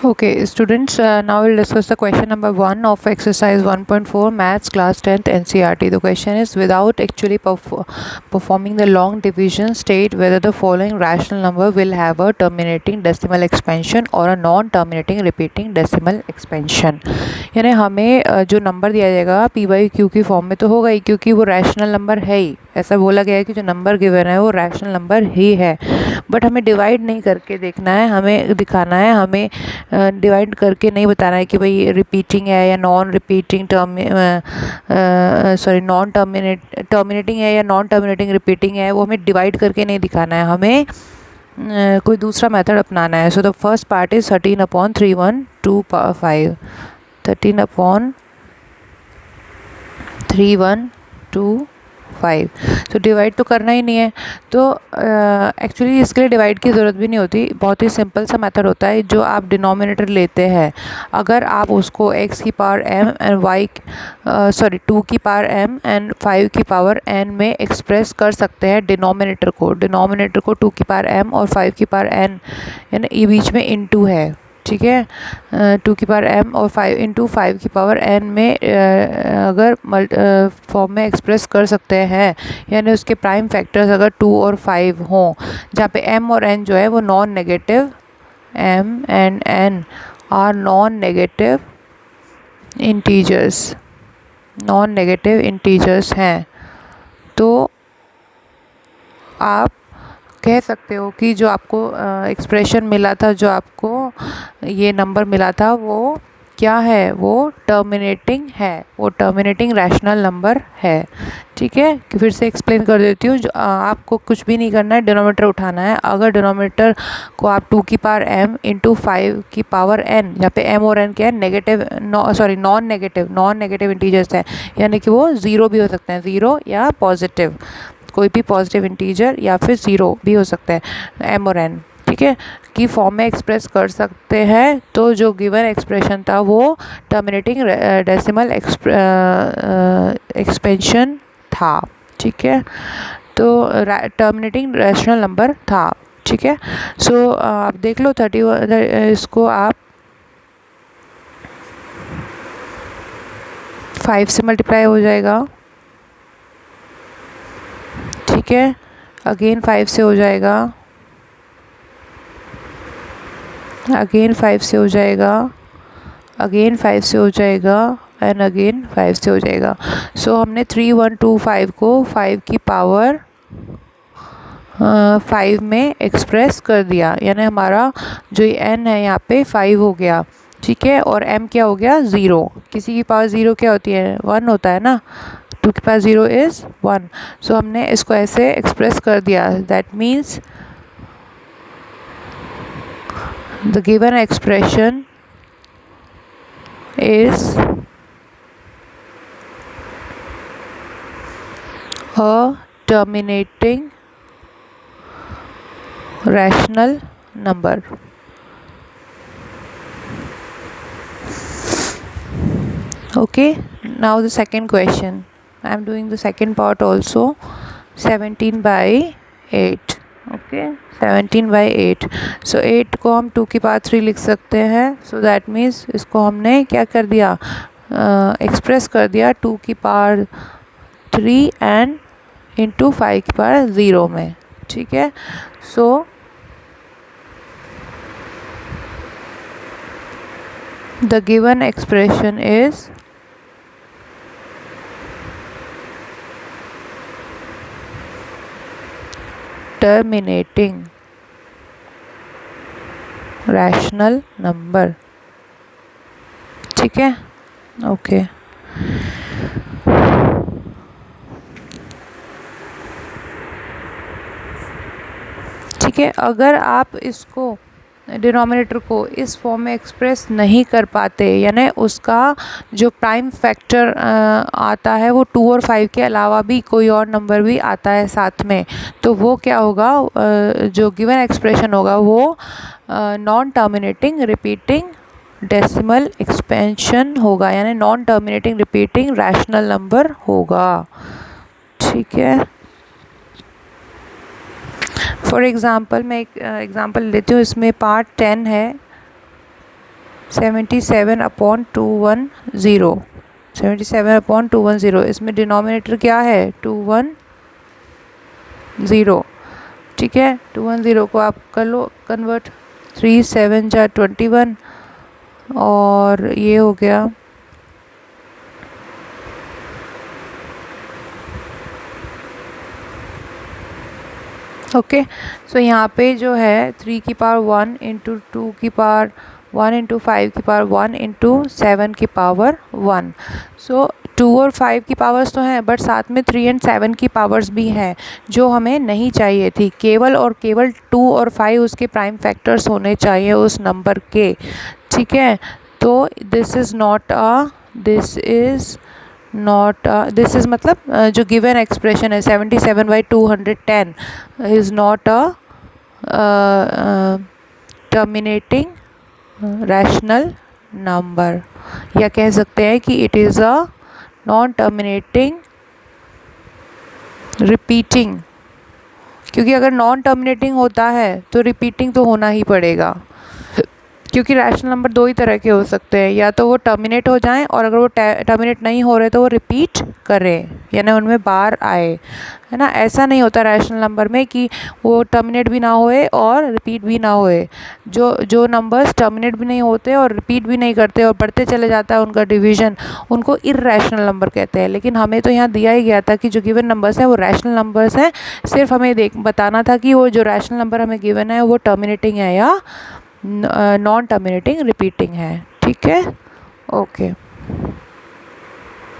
Okay, students, now we'll discuss the question number 1 of exercise 1.4 maths class 10th NCERT. The question is, without actually performing the long division, state whether the following rational number will have a terminating decimal expansion or a non-terminating repeating decimal expansion. यानी हमें जो number दिया जाएगा P by Q की form में तो होगा ही, क्योंकि वो रैशनल नंबर है ही. ऐसा बोला गया है कि जो नंबर गिवन है वो रैशनल नंबर ही है, बट हमें डिवाइड नहीं करके देखना है, हमें दिखाना है, हमें डिवाइड करके नहीं बताना है कि भाई रिपीटिंग है या नॉन रिपीटिंग नॉन टर्मिनेटिंग है या नॉन टर्मिनेटिंग रिपीटिंग है. वो हमें डिवाइड करके नहीं दिखाना है, हमें कोई दूसरा मेथड अपनाना है. So the first part is 13/3125. 13/3125. तो डिवाइड तो करना ही नहीं है, तो एक्चुअली इसके लिए डिवाइड की ज़रूरत भी नहीं होती. बहुत ही सिंपल सा मेथड होता है. जो आप डिनोमिनेटर लेते हैं, अगर आप उसको x की पावर m एंड y 2 की पावर m एंड 5 की पावर n में एक्सप्रेस कर सकते हैं डिनोमिनेटर को 2 की पावर m और 5 की पावर n, यानी ये बीच में इनटू है, ठीक है. 2 की पावर m और 5 इंटू 5 की पावर n में अगर फॉर्म में एक्सप्रेस कर सकते हैं, यानी उसके प्राइम फैक्टर्स अगर 2 और 5 हों, जहाँ पे m और n जो है वो non negative, m and n are non negative integers हैं, तो आप कह सकते हो कि जो आपको एक्सप्रेशन मिला था, जो आपको ये नंबर मिला था, वो क्या है, वो टर्मिनेटिंग है, वो टर्मिनेटिंग रैशनल नंबर है. ठीक है, कि फिर से एक्सप्लेन कर देती हूँ. आपको कुछ भी नहीं करना है, डिनोमिनेटर उठाना है. अगर डिनोमिनेटर को आप 2 की पावर m इंटू 5 की पावर n, यहाँ पे m और n क्या है, नॉन नेगेटिव इंटीजर्स है, यानी कि वो ज़ीरो भी हो सकते हैं, ज़ीरो या पॉजिटिव, कोई भी पॉजिटिव इंटीजर या फिर ज़ीरो भी हो सकता है, m और n, ठीक है, की फॉर्म में एक्सप्रेस कर सकते हैं. तो जो गिवन एक्सप्रेशन था वो टर्मिनेटिंग डेसिमल एक्सपेंशन था, ठीक है, तो टर्मिनेटिंग रैशनल नंबर था, ठीक है. सो आप देख लो 31, इसको आप 5 से मल्टीप्लाई हो जाएगा, ठीक है, अगेन 5 से हो जाएगा, अगेन 5 से हो जाएगा, अगेन 5 से हो जाएगा एंड अगेन 5 से हो जाएगा. सो हमने 3125 को 5 की पावर 5 में एक्सप्रेस कर दिया, यानी हमारा जो ये n है यहाँ पे 5 हो गया, ठीक है, और m क्या हो गया, 0. किसी की पावर 0 क्या होती है, 1 होता है ना. 2 के पास 0 इज़ 1. सो हमने इसको ऐसे एक्सप्रेस कर दिया. That means the given expression is a terminating rational number. Okay, now the second question. I am doing the second part also. 17/8. Okay, 17/8. सो 8 को हम 2 की पावर 3 लिख सकते हैं. सो दैट मीन्स इसको हमने क्या कर दिया, एक्सप्रेस कर दिया 2 की पावर 3 एंड इंटू 5 की पावर 0 में, ठीक है. So the given expression is terminating rational number, ठीक है. ओके, ठीक है. अगर आप इसको डिनोमिनेटर को इस फॉर्म में एक्सप्रेस नहीं कर पाते, यानी उसका जो प्राइम फैक्टर आता है वो 2 और 5 के अलावा भी कोई और नंबर भी आता है साथ में, तो वो क्या होगा, जो गिवन एक्सप्रेशन होगा वो non terminating repeating decimal expansion होगा, यानी non terminating repeating rational number होगा, ठीक है. फॉर एग्ज़ाम्पल मैं एक एग्ज़ाम्पल लेती हूँ. इसमें पार्ट 10 है, 77/210, 77/210, इसमें डिनोमिनेटर क्या है 210, ठीक है। 210 को आप कर लो कन्वर्ट, 3 7 जा 21 और ये हो गया ओके। सो यहाँ पे जो है 3 की पावर 1 इंटू 2 की पावर 1 इंटू 5 की पावर 1 इंटू 7 की पावर 1। सो 2 और 5 की पावर्स तो हैं, बट साथ में 3 एंड 7 की पावर्स भी हैं जो हमें नहीं चाहिए थी। केवल और केवल 2 और 5 उसके प्राइम फैक्टर्स होने चाहिए उस नंबर के, ठीक है। तो दिस इज़ मतलब जो गिवन एक्सप्रेशन है 77/210 is not a terminating rational number, या कह सकते हैं कि it is a non terminating repeating, क्योंकि अगर नॉन टर्मिनेटिंग होता है तो रिपीटिंग तो होना ही पड़ेगा, क्योंकि रैशनल नंबर दो ही तरह के हो सकते हैं, या तो वो टर्मिनेट हो जाएं और अगर वो टर्मिनेट नहीं हो रहे तो वो रिपीट करें, यानी उनमें बार आए, है ना। ऐसा नहीं होता रैशनल नंबर में कि वो टर्मिनेट भी ना होए और रिपीट भी ना होए। जो नंबर्स टर्मिनेट भी नहीं होते और रिपीट भी नहीं करते और बढ़ते चले जाता है उनका डिवीजन, उनको इर्रेशनल नंबर कहते हैं। लेकिन हमें तो यहाँ दिया ही गया था कि जो गिवन नंबर्स हैं वो रैशनल नंबर्स हैं, सिर्फ हमें बताना था कि वो जो रैशनल नंबर हमें गिवन है वो टर्मिनेटिंग है या नॉन टर्मिनेटिंग रिपीटिंग है, ठीक है। ओके।